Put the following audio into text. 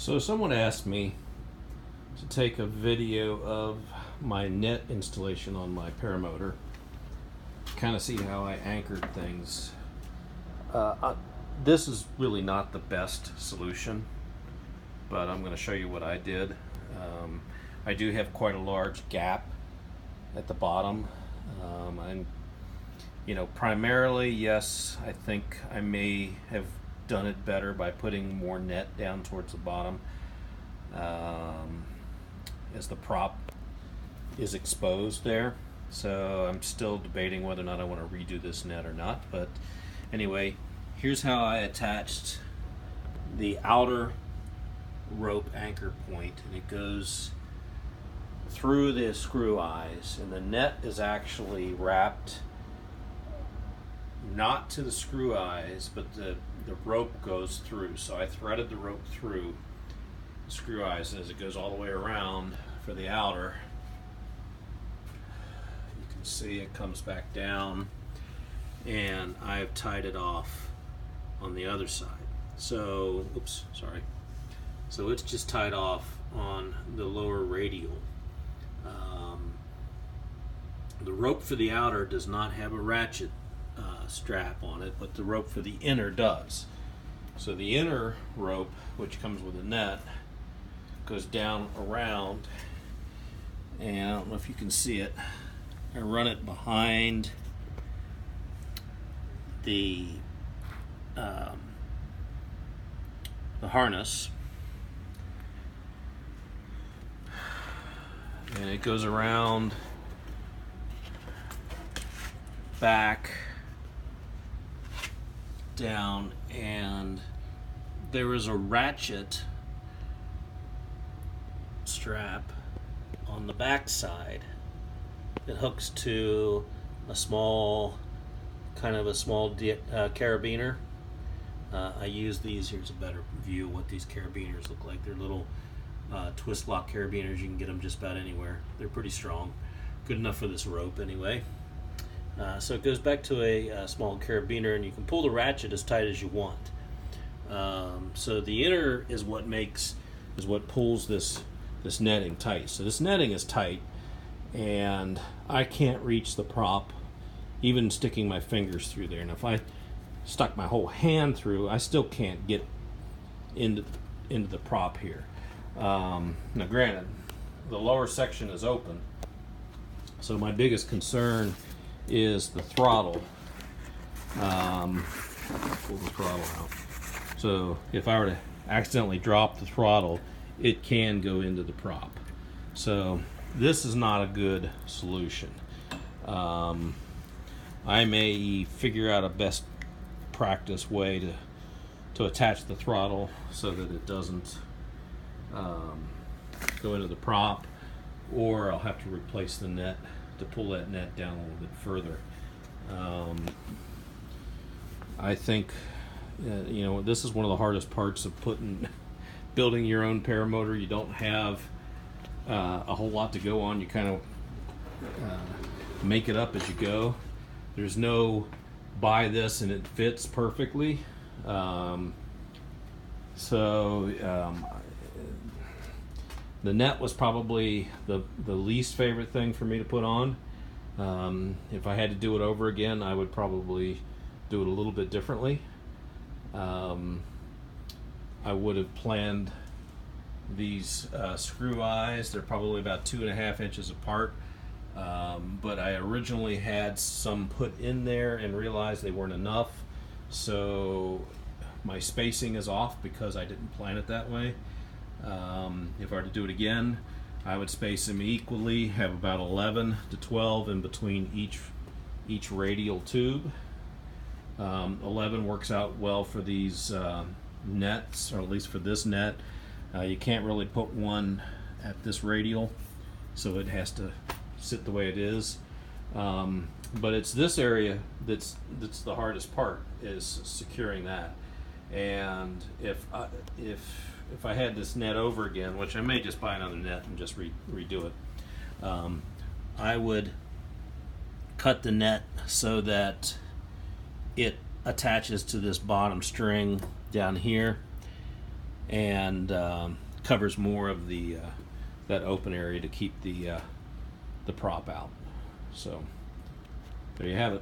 So someone asked me to take a video of my net installation on my Paramotor, kind of see how I anchored things. This is really not the best solution, but I'm going to show you what I did. I do have quite a large gap at the bottom. Primarily, yes, I think I may have done it better by putting more net down towards the bottom, as the prop is exposed there. So I'm still debating whether or not I want to redo this net or not. But anyway, here's how I attached the outer rope anchor point, and it goes through the screw eyes, and the net is actually wrapped not to the screw eyes, but the rope goes through. So I threaded the rope through the screw eyes as it goes all the way around for the outer. You can see it comes back down, and I've tied it off on the other side. So, so it's just tied off on the lower radial. The rope for the outer does not have a ratchet strap on it, but the rope for the inner does. So the inner rope, which comes with a net, goes down around, and I don't know if you can see it. I run it behind the harness, and it goes around back down, and there is a ratchet strap on the back side that hooks to a small carabiner. I use these. Here's a better view of what these carabiners look like. They're little twist lock carabiners. You can get them just about anywhere. They're pretty strong, good enough for this rope anyway. So it goes back to a small carabiner, and you can pull the ratchet as tight as you want. So the inner is what pulls this netting tight. So this netting is tight, and I can't reach the prop, even sticking my fingers through there. And if I stuck my whole hand through, I still can't get into the prop here. Now, granted, the lower section is open, so my biggest concern is the throttle. Pull the throttle out. So if I were to accidentally drop the throttle, it can go into the prop. So this is not a good solution. I may figure out a best practice way to attach the throttle so that it doesn't go into the prop, or I'll have to replace the net to pull that net down a little bit further. I think this is one of the hardest parts of building your own paramotor. You don't have a whole lot to go on. You kind of make it up as you go. There's no buy this and it fits perfectly. The net was probably the least favorite thing for me to put on. If I had to do it over again, I would probably do it a little bit differently. I would have planned these screw eyes. They're probably about 2.5 inches apart, but I originally had some put in there and realized they weren't enough, so my spacing is off because I didn't plan it that way. If I were to do it again, I would space them equally, have about 11 to 12 in between each radial tube. 11 works out well for these nets, or at least for this net. You can't really put one at this radial, so it has to sit the way it is. But it's this area that's the hardest part, is securing that. And if I had this net over again, which I may just buy another net and just redo it, I would cut the net so that it attaches to this bottom string down here, and covers more of the that open area to keep the prop out. So there you have it.